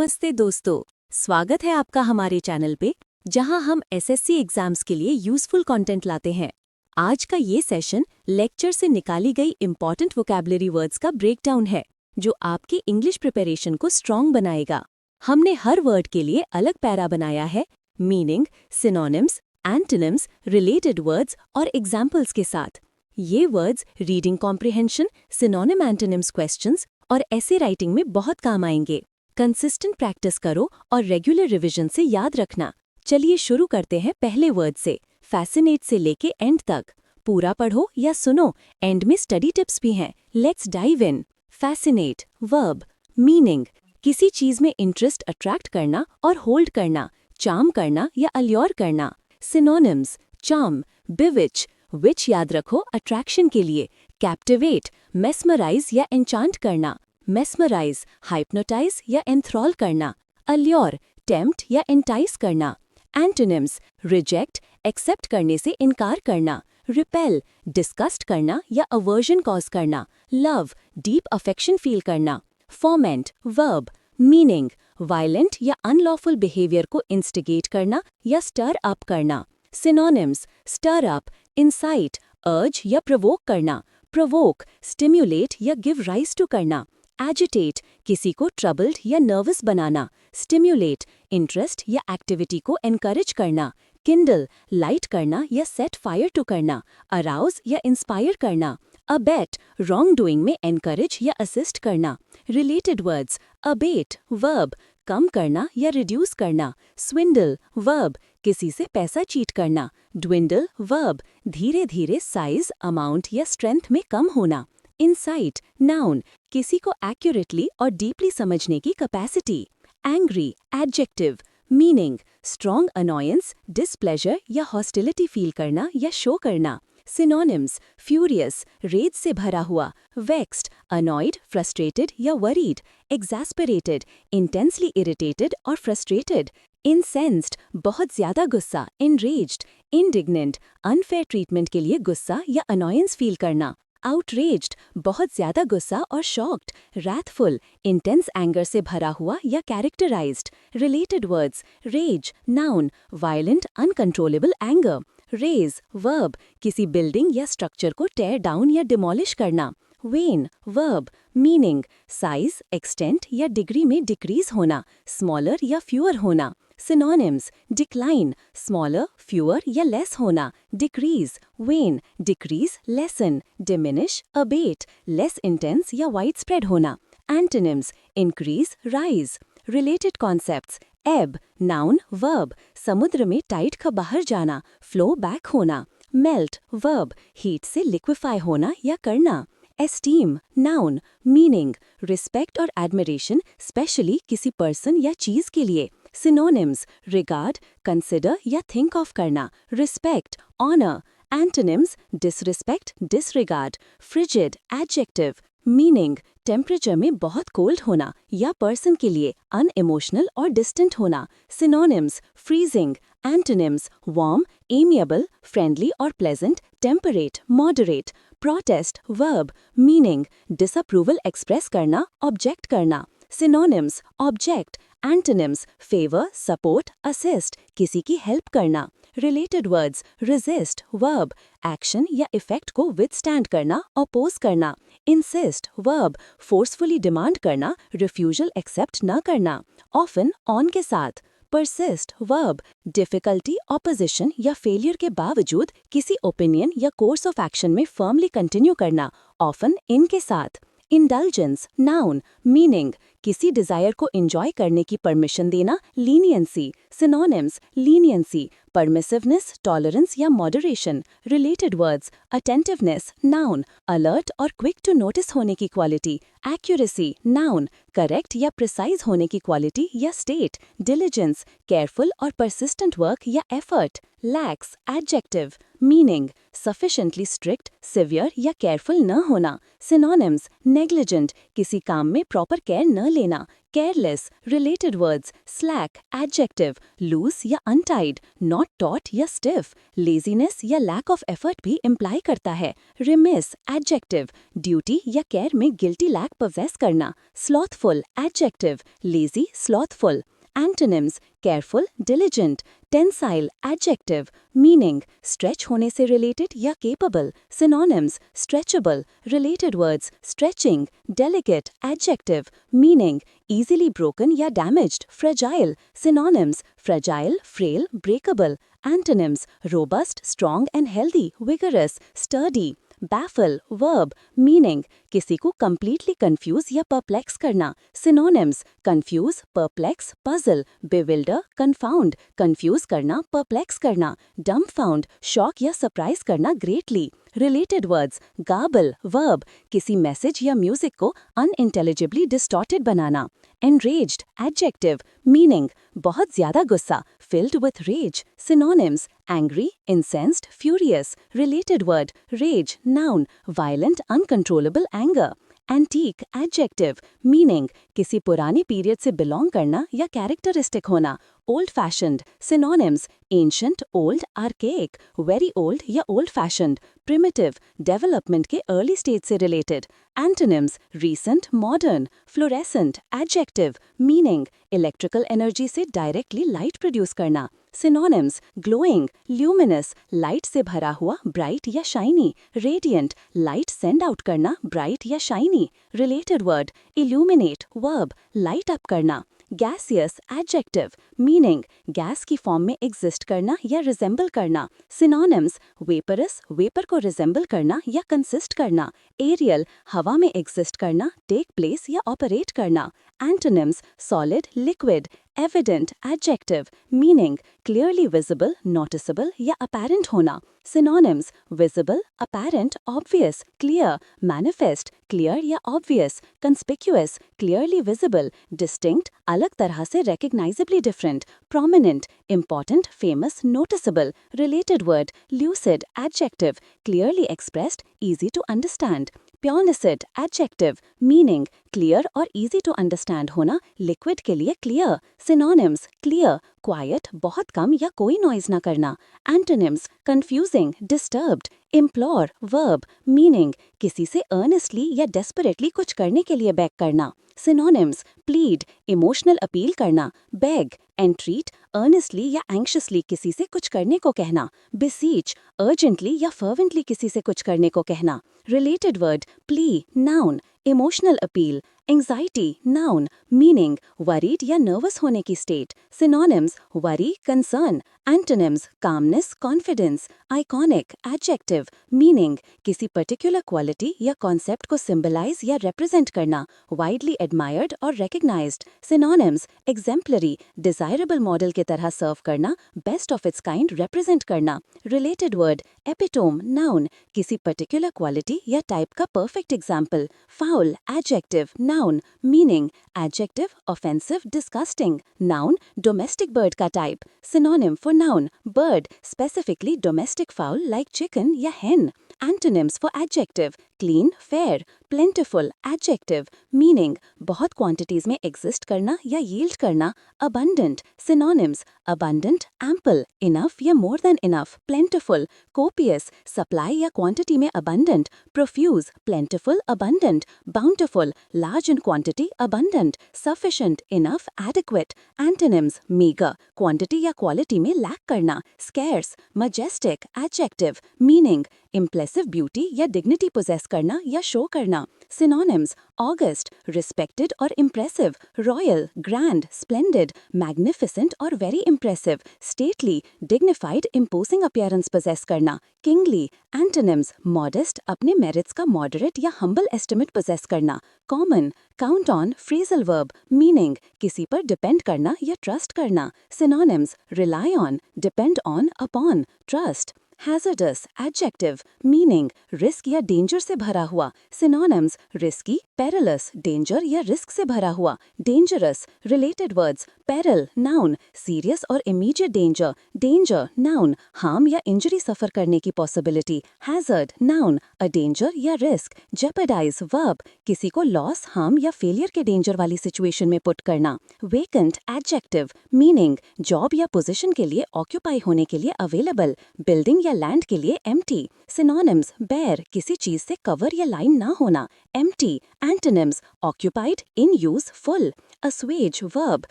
नमस्ते दोस्तों, स्वागत है आपका हमारे चैनल पे जहां हम एसएससी एग्जाम्स के लिए यूजफुल कंटेंट लाते हैं। आज का ये सेशन लेक्चर से निकाली गई इंपॉर्टेंट वोकैबुलरी वर्ड्स का ब्रेकडाउन है जो आपकी इंग्लिश प्रिपरेशन को स्ट्रॉन्ग बनाएगा। हमने हर वर्ड के लिए अलग पैरा बनाया है, meaning, synonyms, antonyms, related words और एग्जाम्पल्स के साथ। ये words reading comprehension, synonym antonyms questions और ऐसे राइटिंग में बहुत काम आएंगे। कंसिस्टेंट प्रैक्टिस करो और रेगुलर रिवीजन से याद रखना। चलिए शुरू करते हैं पहले वर्ड से, फैसिनेट से लेके एंड तक। पूरा पढ़ो या सुनो, एंड में स्टडी टिप्स भी हैं। Let's dive in. Fascinate verb, meaning, किसी चीज में इंटरेस्ट अट्रैक्ट करना और होल्ड करना, चार्म करना या अल्योर करना। सिनोनिम्स, चार्म, बिविच, विच याद रखो अट्रैक्शन के लिए, कैप्टिवेट, मेस्मराइज या एन्चांट करना, मेस्मराइज, हाइप्नोटाइज या एंथ्रॉल करना, अल्योर, टेम्प्ट या एंटाइस करना। एंटोनिम्स, रिजेक्ट, एक्सेप्ट करने से इनकार करना, रिपेल, डिस्कस्ट करना या अवर्जन कॉज करना, लव, डीप अफेक्शन फील करना। फॉर्मेंट वर्ब, मीनिंग, वायलेंट या अनलॉफुल बिहेवियर को इंस्टिगेट करना या स्टर अप करना। सिनोनिम्स, स्टर अप, इंसाइट, अर्ज या प्रोवोक करना, प्रोवोक, स्टिम्युलेट या गिव राइज टू करना। एजिटेट, किसी को ट्रबल्ड या नर्वस बनाना, स्टिम्युलेट, इंटरेस्ट या एक्टिविटी को एनकरेज करना, किंडल, लाइट करना या सेट फायर टू करना, अराउज या इंस्पायर करना, अबेट, रॉन्ग डूइंग में एनकरेज या असिस्ट करना। रिलेटेड वर्ड्स, अबेट वर्ब, कम करना या रिड्यूस करना, स्विंडल वर्ब, किसी से पैसा चीट करना, ड्विंडल वर्ब, धीरे धीरे साइज, अमाउंट या स्ट्रेंथ में कम होना। इंसाइट नाउन, किसी को एक्यूरेटली और डीपली समझने की capacity. Angry adjective, meaning, strong annoyance, displeasure या हॉस्टिलिटी फील करना या शो करना। सिनोनिम्स, फ्यूरियस, रेज से भरा हुआ, वेक्स्ड, अनॉयड, फ्रस्ट्रेटेड या वरीड, एग्जैस्परेटेड, इंटेंसली इरिटेटेड और फ्रस्ट्रेटेड। इंसेंस्ड, बहुत ज्यादा गुस्सा, इनरेज्ड, इंडिग्नेंट, अनफेयर ट्रीटमेंट के लिए गुस्सा या अनॉयंस फील करना। आउटरेज्ड, बहुत ज्यादा गुस्सा और शॉक्ड, रैथफुल, इंटेंस एंगर से भरा हुआ या characterised. Related words, rage noun, violent uncontrollable anger, raze verb, किसी बिल्डिंग या स्ट्रक्चर को टेयर डाउन या डिमोलिश करना। Wane verb, meaning, size, extent या डिग्री में डिक्रीज होना, स्मॉलर या फ्यूअर होना। सिनोनिम्स, डिक्लाइन, स्मॉलर, फ्यूअर या लेस होना, decrease, wane, decrease, lessen, diminish, abate, less intense या वाइड स्प्रेड होना। Antonyms, increase, rise. Related concepts, ebb noun verb, समुद्र में टाइड का बाहर जाना, फ्लो बैक होना। मेल्ट वर्ब, हीट से लिक्विफाई होना या करना। एस्टीम नाउन, मीनिंग, रिस्पेक्ट और एडमिरेशन, स्पेशली किसी पर्सन या चीज के लिए। सिनोनिम्स, रिगार्ड, कंसिडर या थिंक ऑफ करना, respect, honour. Antonyms, disrespect, disregard, frigid adjective, meaning, temperature में बहुत कोल्ड होना या पर्सन के लिए अनइमोशनल और डिस्टेंट होना। Synonyms, freezing. Antonyms, warm, amiable, friendly और pleasant, temperate, moderate. Protest verb, meaning, disapproval express करना, ऑब्जेक्ट करना। Synonyms, object. Antonyms, favour, support, assist, किसी की हेल्प करना। Related words, resist verb, action या इफेक्ट को विथस्टैंड करना, अपोज करना। इंसिस्ट वर्ब, फोर्सफुली डिमांड करना, रिफ्यूजल एक्सेप्ट न करना, ऑफन ऑन के साथ। परसिस्ट वर्ब, डिफिकल्टी, ऑपोजिशन या फेलियर के बावजूद किसी ओपिनियन या कोर्स ऑफ एक्शन में फर्मली कंटिन्यू करना, ऑफन इन के साथ। इंडल्जेंस नाउन, मीनिंग, किसी डिजायर को एंजॉय करने की परमिशन देना, लीनियंसी। सिनोनिम्स, लीनियंसी, परमिसिवनेस, टॉलरेंस या moderation. Related words, attentiveness noun, alert और क्विक टू नोटिस होने की क्वालिटी। एक्यूरेसी नाउन, करेक्ट या प्रिसाइज होने की क्वालिटी या स्टेट। डिलिजेंस, केयरफुल और परसिस्टेंट वर्क या effort. Lakhs adjective, meaning, sufficiently strict, severe या केयरफुल न होना। सिनोनिम्स, नेग्लिजेंट, किसी काम में प्रॉपर केयर न लेना, careless, related words, slack, adjective, loose या untied, not taut या stiff, laziness या lack of effort भी imply करता है, remiss, adjective, duty या care में guilty lack possess करना, slothful, adjective, lazy, slothful. Antonyms: careful, diligent, tensile, adjective, meaning stretch होने से related या capable, synonyms stretchable, related words stretching, delicate, adjective, meaning easily broken या damaged, fragile, synonyms fragile, frail, breakable, antonyms robust, strong and healthy, vigorous, sturdy. baffle, verb, meaning किसी को completely confuse या perplex करना, synonyms confuse, perplex, puzzle, bewilder, confound, confuse करना, perplex करना, dumbfound, shock या surprise करना greatly. related words garble, verb, किसी message या music को unintelligibly distorted बनाना, enraged, adjective, meaning बहुत ज़्यादा गुस्सा, filled with rage, synonyms angry, incensed, furious, related word rage, noun violent, uncontrollable anger, antique, adjective, meaning किसी पुरानी पीरियड से बिलोंग करना या कैरेक्टरिस्टिक होना, old fashioned, synonyms ancient, old, archaic, very old या old fashioned, primitive, development के early stage से related, antonyms recent, modern, fluorescent, adjective, meaning electrical energy से directly light produce करना, synonyms glowing, luminous, light से भरा हुआ, bright या shiny, radiant, light send out करना, bright या shiny, related word illuminate, verb, light up करना, gaseous, adjective, meaning गैस की फॉर्म में एग्जिस्ट करना या रिजेंबल करना, synonyms vaporous, वेपर को रिजेंबल करना या कंसिस्ट करना, एरियल, हवा में एग्जिस्ट करना, टेक प्लेस या ऑपरेट करना, antonyms solid, liquid, evident, adjective, meaning clearly visible, noticeable या apparent होना, synonyms visible, apparent, obvious, clear, manifest, clear या obvious, conspicuous, clearly visible, distinct, अलग तरह से recognizably different, prominent, important, famous, noticeable, related word lucid, adjective, clearly expressed, easy to understand, प्योनिसिड, adjective, meaning clear और easy to understand होना, liquid के लिए clear, synonyms clear, quiet, बहुत कम या कोई noise ना करना, antonyms confusing, disturbed, implore, verb, meaning किसी से earnestly या desperately कुछ करने के लिए beg करना, synonyms plead, emotional appeal करना, beg, entreat, earnestly या anxiously किसी से कुछ करने को कहना, beseech, urgently या fervently किसी से कुछ करने को कहना, related word plea, noun, emotional appeal, anxiety, noun, meaning worried या nervous होने की state, synonyms worry, concern, antonyms calmness, confidence, iconic, adjective, meaning किसी particular quality या concept को symbolize या represent करना, widely admired और recognized, synonyms exemplary, desirable model के तरह serve करना, best of its kind represent करना, related word epitome, noun, किसी particular quality या type का perfect example, foul, adjective, noun, meaning adjective offensive, disgusting, noun domestic bird का type, synonym for noun bird, specifically domestic fowl like chicken या hen, antonyms for adjective clean, fair, plentiful, adjective, meaning बहुत quantities में exist करना या yield करना, abundant, synonyms abundant, ample, enough या more than enough, plentiful, copious, supply या quantity में abundant, profuse, plentiful, abundant, bountiful, large in quantity, abundant, sufficient, enough, adequate, antonyms meager, quantity या quality में lack करना, scarce, majestic, adjective, meaning impressive beauty या dignity possess करना या show करना, synonyms august, respected और impressive, royal, grand, splendid, magnificent और very impressive, stately, dignified, imposing appearance possess करना, kingly, antonyms modest, अपने merits का moderate या humble estimate possess करना, common, count on, phrasal verb, meaning किसी पर depend करना या trust करना, synonyms rely on, depend on, upon, trust, Hazardous, adjective, meaning risk या danger से भरा हुआ. Synonyms, risky, perilous, danger या risk से भरा हुआ. Dangerous, related words, peril, noun, serious और immediate danger. Danger, noun, harm या injury suffer करने की possibility. Hazard, noun, a danger या risk. Jeopardize, verb, किसी को loss, harm या failure के danger वाली situation में put करना. Vacant, adjective, meaning job या position के लिए occupy होने के लिए available. Building या land के लिए empty. Synonyms, bare, किसी चीज से cover या line ना होना. Empty. Antonyms, occupied, in use, full. Assuage, verb,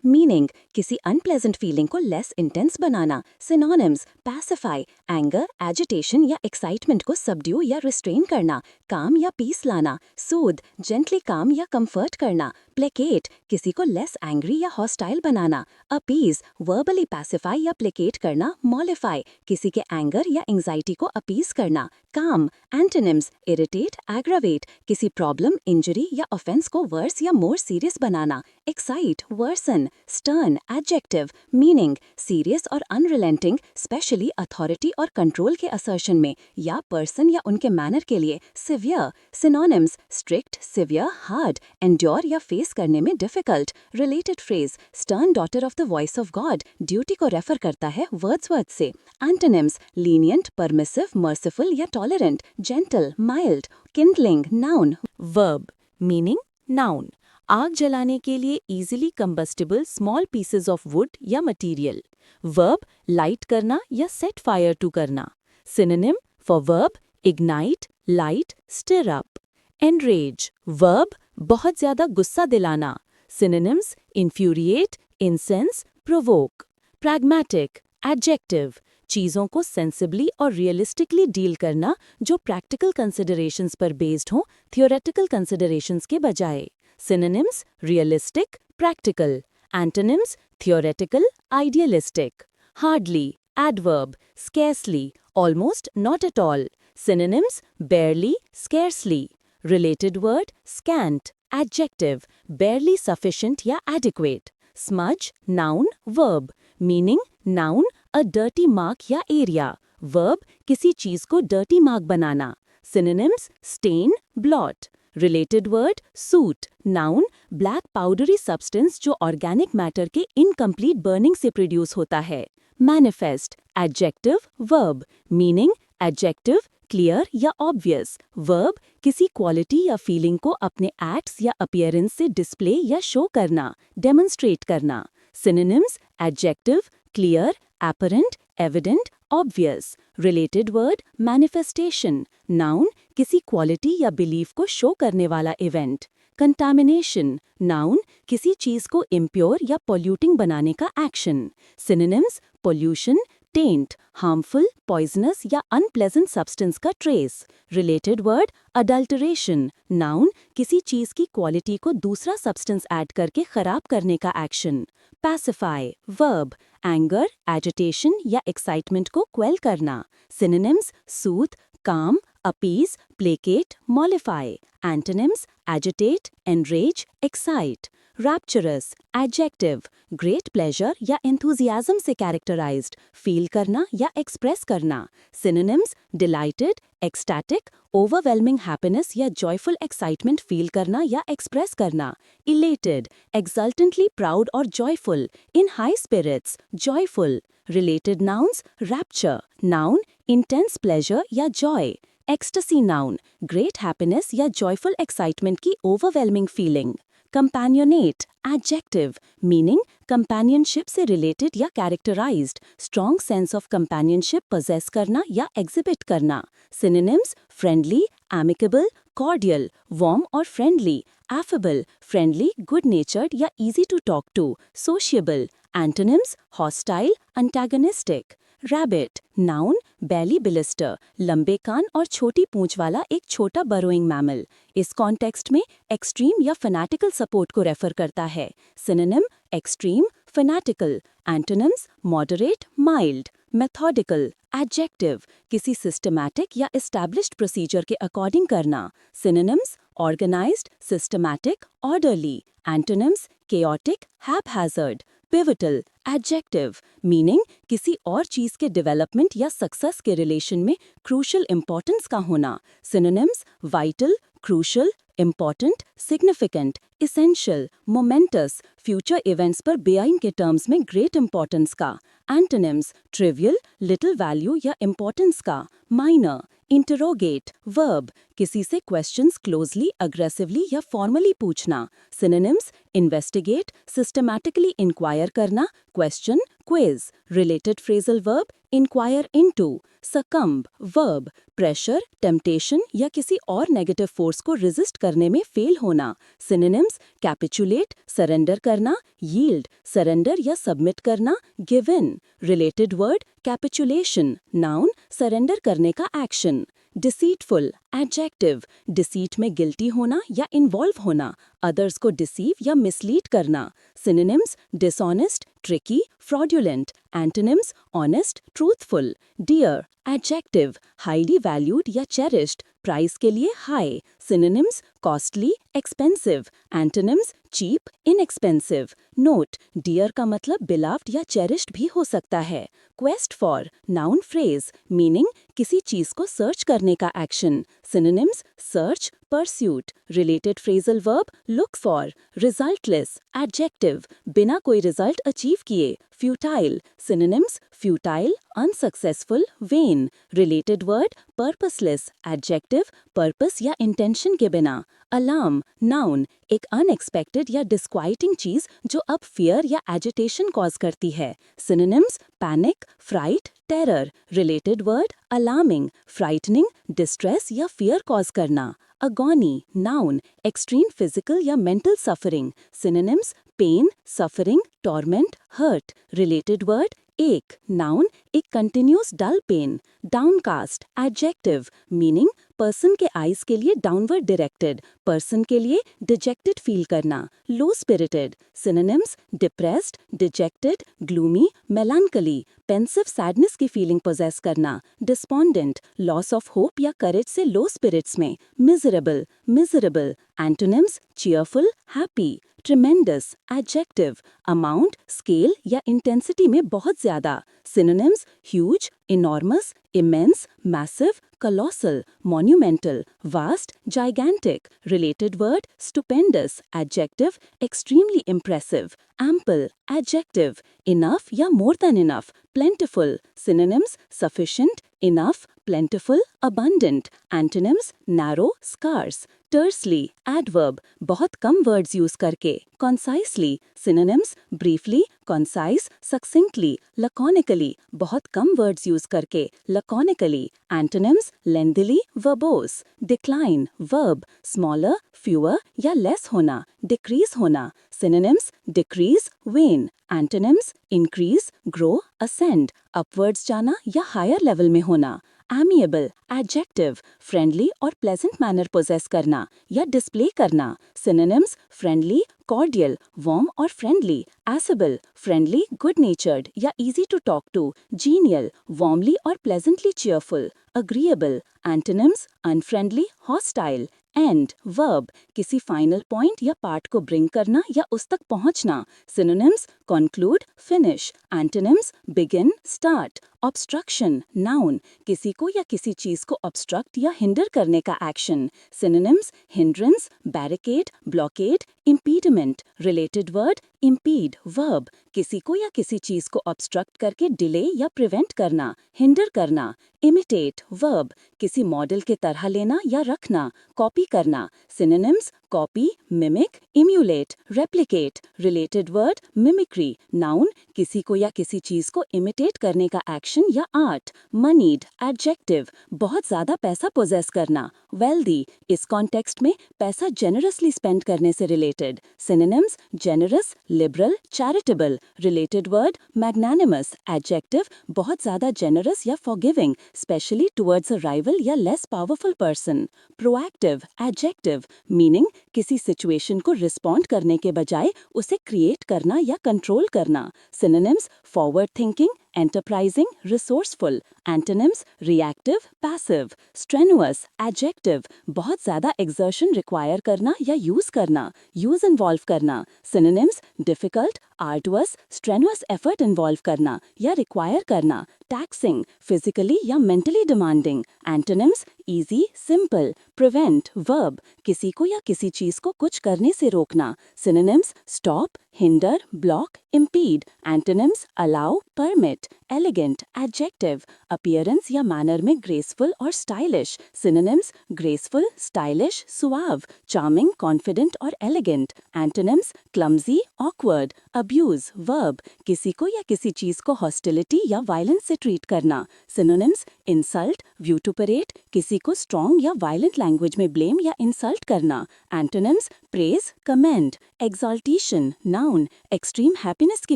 meaning किसी unpleasant feeling को less intense बनाना. Synonyms, pacify, anger, agitation या excitement को subdue या restrain करना. Calm या peace लाना. Soothe, gently calm या comfort करना. Placate, किसी को less angry या hostile बनाना. Appease, verbally pacify या placate करना. Mollify, किसी के anger या anxiety को appease करना. Calm, antonyms, irritate, aggravate, किसी problem, injury या offense को worse या more serious बनाना. Excite, worsen. Stern, adjective, meaning serious और unrelenting, specially authority और control के assertion में या person या उनके manner के लिए. Severe, synonyms, strict, severe, hard, endure या face करने में difficult. Related phrase, stern daughter of the voice of God, duty को refer करता है Wordsworth से. Antonyms, lenient, permissive, merciful या tolerant, gentle, mild. Kindling, noun. Verb, meaning noun. आग जलाने के लिए easily combustible small pieces of wood या material. Verb, light करना या set fire to करना. Synonym for verb, ignite, light, stir up. Enrage, verb, बहुत ज़्यादा गुस्सा दिलाना. Synonyms, infuriate, incense, provoke. Pragmatic, adjective, चीज़ों को sensibly और realistically deal करना जो practical considerations पर based हों, theoretical considerations के बजाय. Synonyms, realistic, practical. Antonyms, theoretical, idealistic. Hardly, adverb, scarcely, almost, not at all. Synonyms, barely, scarcely. Related word, scant, adjective, barely sufficient या adequate. Smudge, noun, verb, meaning noun, a dirty mark या area. Verb, किसी चीज को dirty mark बनाना. Synonyms, stain, blot. Related word, soot, noun, black powdery substance जो organic matter के incomplete burning से produce होता है. Manifest, adjective, verb, meaning adjective, clear या obvious. Verb, किसी quality या feeling को अपने acts या appearance से display या show करना, demonstrate करना. Synonyms, adjective, clear, apparent, evident, obvious. Related word, manifestation, noun, किसी quality या belief को show करने वाला event. Contamination, noun, किसी चीज को impure या polluting बनाने का action. Synonyms, pollution, taint, harmful, poisonous या unpleasant substance का trace. Related word, adulteration, noun, किसी चीज की quality को दूसरा substance add करके खराब करने का action. Pacify, verb, anger, agitation या excitement को quell करना. Synonyms, soothe, calm, appease, placate, mollify. Antonyms, agitate, enrage, excite. Rapturous, adjective, great pleasure या enthusiasm से characterized, feel करना या express करना. Synonyms, delighted, ecstatic, overwhelming happiness या joyful excitement feel करना या express करना. Elated, exultantly proud or joyful, in high spirits, joyful. Related nouns, rapture, noun, intense pleasure या joy. Ecstasy, noun, great happiness या joyful excitement की overwhelming feeling. Companionate, adjective, meaning companionship से related या characterized, strong sense of companionship possess करना या exhibit करना. Synonyms, friendly, amicable, cordial, warm और friendly, affable, friendly, good-natured या easy to talk to, sociable. Antonyms, hostile, antagonistic. Rabbit, noun, belly bilister, लंबे कान और छोटी पूंछ वाला एक छोटा burrowing mammal. इस कॉन्टेक्स्ट में एक्सट्रीम या fanatical सपोर्ट को रेफर करता है. Synonym, extreme, fanatical. Antonyms, moderate, mild. Methodical, adjective, किसी systematic या established procedure के according करना. Synonyms, organized, systematic, orderly. Antonyms, chaotic, haphazard. Pivotal, adjective meaning किसी और चीज के डेवलपमेंट या सक्सेस के रिलेशन में क्रूशल इंपॉर्टेंस का होना। Synonyms vital, crucial, important, significant, essential, momentous, future events पर बेआइन के टर्म्स में ग्रेट इंपॉर्टेंस का। एंटोनिम्स ट्रिवियल, लिटिल वैल्यू या इंपॉर्टेंस का। माइनर, इंटरोगेट, वर्ब किसी से क्वेश्चंस क्लोजली, अग्रेसिवली या फॉर्मली पूछना। सिनोनिम्स इन्वेस्टिगेट, सिस्टमैटिकली इंक्वायर करना, question, quiz. Related phrasal verb inquire into. Succumb verb pressure, temptation या किसी और नेगेटिव फोर्स को रेजिस्ट करने में फेल होना। सिनोनिम्स कैपिचुलेट, सरेंडर करना, यील्ड, सरेंडर या सबमिट करना, give in. Related word capitulation noun, surrender करने का एक्शन। डिसीटफुल एडजेक्टिव डिसीट में गिल्टी होना या इन्वॉल्व होना, अदर्स को डिसीव या मिसलीड करना। Synonyms dishonest, tricky, fraudulent. Antonyms honest, truthful. Dear adjective highly valued या चेरिश्ड, प्राइस के लिए high. Synonyms costly, expensive. Antonyms cheap, inexpensive. Note dear का मतलब बिलाव्ड या चेरिश्ड भी हो सकता है। Quest for noun phrase meaning किसी चीज को सर्च करने का action. Synonyms search, pursuit. Related phrasal verb look for. Resultless adjective बिना कोई रिजल्ट अचीव किए, futile. Synonyms futile, unsuccessful, when. Related word purposeless adjective purpose या इंटेंशन के बिना। अलार्म नाउन एक अनएक्सपेक्टेड या डिस्क्वाइटिंग चीज जो अब फियर या एजिटेशन कॉज करती है। Synonyms panic, fright, terror. Related word alarming, frightening, distress या फियर कॉज करना। अगोनी नाउन एक्सट्रीम फिजिकल या mental suffering. Synonyms pain, suffering, torment, hurt. Related word ache noun एक continuous dull pain. Downcast adjective meaning person के eyes के लिए downward directed, person के लिए dejected feel करना। Low spirited synonyms depressed, dejected, gloomy, melancholy, pensive sadness की feeling possess करना। Despondent loss of hope या करेज से लो स्पिरिट्स में। Miserable, miserable. Antonyms cheerful, happy. Tremendous adjective amount, scale या intensity में बहुत ज्यादा। Synonyms huge, enormous, immense, massive, colossal, monumental, vast, gigantic. Related word stupendous adjective extremely impressive. Ample adjective enough या more than enough. Plentiful synonyms sufficient, enough, plentiful, abundant. Antonyms narrow, scarce. Tersely adverb बहुत कम words use करके. Concisely synonyms briefly, concise, succinctly, laconically बहुत कम words use करके. Laconically. Antonyms lengthily, verbose. Decline verb smaller, fewer या less होना, decrease होना. Synonyms decrease, wane. Antonyms increase, grow, ascend. Upwards जाना या higher level में होना. Amiable adjective friendly और pleasant manner possess करना या display करना. Synonyms friendly, cordial, warm और friendly. Affable friendly, good natured या easy to talk to. Genial warmly और pleasantly cheerful. Agreeable. Antonyms unfriendly, hostile. End verb किसी final point या part को bring करना या उस तक पहुंचना. Synonyms conclude, finish. Antonyms begin, start. Obstruction noun किसी को या किसी चीज को obstruct या hinder करने का action. Synonyms hindrance, barricade, blockade, impediment. Related word impede verb किसी को या किसी चीज को obstruct करके delay या prevent करना, hinder करना. Imitate verb किसी मॉडल के तरह लेना या रखना, कॉपी करना. Synonyms copy, mimic, emulate, replicate. Related word mimicry noun किसी को या किसी चीज को imitate करने का action या art. Moneyed adjective बहुत ज्यादा पैसा possess करना. Wealthy इस context में पैसा generously spend करने से related. Synonyms generous, liberal, charitable. Related word magnanimous adjective बहुत ज्यादा generous या forgiving, especially towards a rival या less powerful person. Proactive adjective meaning किसी situation को respond करने के बजाय उसे create करना या control करना. Synonyms forward thinking, enterprising, resourceful. Antonyms reactive, passive. Strenuous adjective बहुत ज़्यादा exertion require करना या use करना, use involve करना. Synonyms difficult, arduous strenuous effort involve करना या रिक्वायर करना, टैक्सिंग फिजिकली या mentally demanding. Antonyms easy simple, prevent verb किसी को या किसी चीज को कुछ करने से रोकना। Synonyms stop, hinder, block, impede. Antonyms allow, permit, elegant, adjective appearance या मैनर में ग्रेसफुल और stylish. Synonyms graceful, stylish, suave, charming, confident और elegant. Antonyms clumsy, awkward, abuse verb किसी को या किसी चीज को हॉस्टिलिटी या वायलेंस से ट्रीट करना। सिनोनिम्स इंसल्ट, व्यूटुपरेट किसी को स्ट्रॉन्ग या वायलेंट लैंग्वेज में ब्लेम या इंसल्ट करना। Antonyms praise, commend, exaltation noun extreme happiness की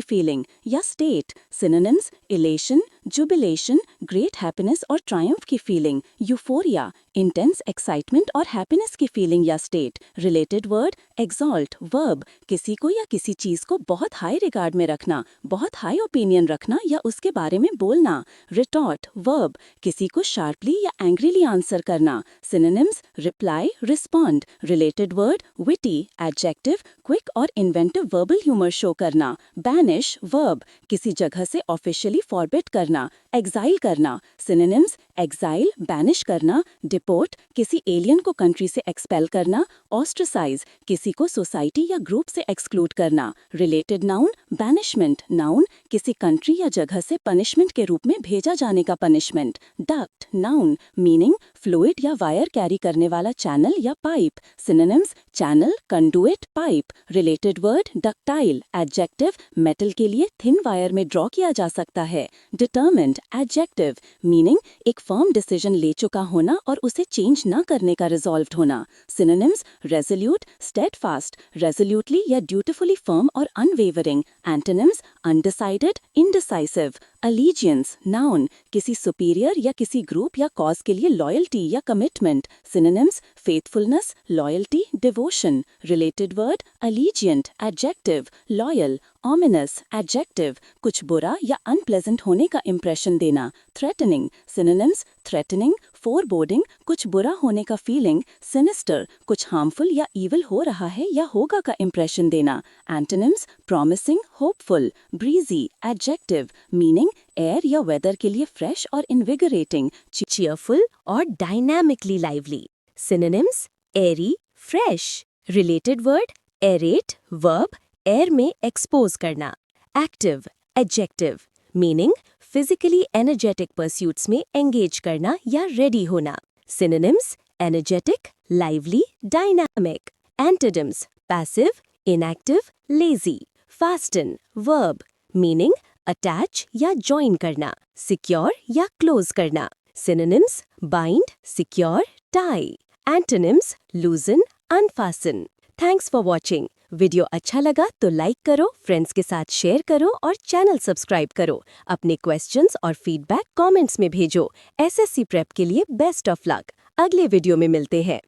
फीलिंग या state. Synonyms elation, jubilation, great happiness और ट्रायम्फ की फीलिंग। यूफोरिया इंटेंस एक्साइटमेंट और हैप्पीनेस की फीलिंग या state. Related word exalt verb किसी को या किसी चीज को बहुत हाई रिगार्ड में रखना, बहुत हाई ओपिनियन रखना या उसके बारे में बोलना। रिटॉर्ट वर्ब किसी को शार्पली या एंग्रीली आंसर करना। Synonyms reply, respond. Related word witty adjective quick और इन्वेंटिव वर्बल ह्यूमर शो करना। बैनिश वर्ब किसी जगह से ऑफिशियली फॉरबिड करना, एग्जाइल करना। सिनोनिम्स एग्जाइल बैनिश करना, डिपोर्ट किसी एलियन को कंट्री से एक्सपेल करना, ऑस्ट्रसाइज किसी को सोसाइटी या ग्रुप से एक्सक्लूड करना। रिलेटेड नाउन बैनिशमेंट नाउन किसी कंट्री या जगह से पनिशमेंट के रूप में भेजा जाने का punishment. Duct noun meaning fluid या वायर कैरी करने वाला चैनल या pipe. Synonyms channel, conduit, pipe. Related word ductile adjective metal के लिए थिन वायर में ड्रॉ किया जा सकता है। डिटर्मिन्ड एडजेक्टिव मीनिंग एक फर्म डिसीजन ले चुका होना और उसे चेंज न करने का रिजॉल्व्ड होना। सिनोनिम्स रेजोल्यूट, स्टेडफास्ट, रेजोल्यूटली या ड्यूटीफुली फर्म और unwavering. Antonyms undecided, indecisive. Allegiance noun किसी सुपीरियर या किसी ग्रुप या कॉज के लिए लॉयल्टी या commitment. Synonyms faithfulness, loyalty, devotion. Related word allegiant adjective loyal, ominous adjective कुछ बुरा या अनप्लेजेंट होने का इंप्रेशन देना। थ्रेटनिंग सिनोनिम्स थ्रेटनिंग, फोरबोर्डिंग कुछ बुरा होने का फीलिंग, सिनिस्टर कुछ हार्मफुल या ईविल हो रहा है या होगा का इंप्रेशन देना। Antonyms promising, hopeful, breezy adjective meaning air या वेदर के लिए फ्रेश और इनविगरेटिंग, चीयरफुल और dynamically lively. Synonyms airy, fresh. Related word aerate verb air में एक्सपोज करना। Active adjective meaning physically energetic pursuits में एंगेज करना या रेडी होना। Synonyms energetic, lively, dynamic. Antonyms passive, inactive, lazy. Fasten verb meaning attach या join करना, secure या close करना। Synonyms bind, secure, tie. Antonyms loosen, unfasten. Thanks for watching. Video अच्छा लगा तो लाइक करो, फ्रेंड्स के साथ शेयर करो और चैनल सब्सक्राइब करो। अपने क्वेश्चंस और फीडबैक कमेंट्स में भेजो। एसएससी प्रेप के लिए बेस्ट ऑफ लक। अगले वीडियो में मिलते हैं।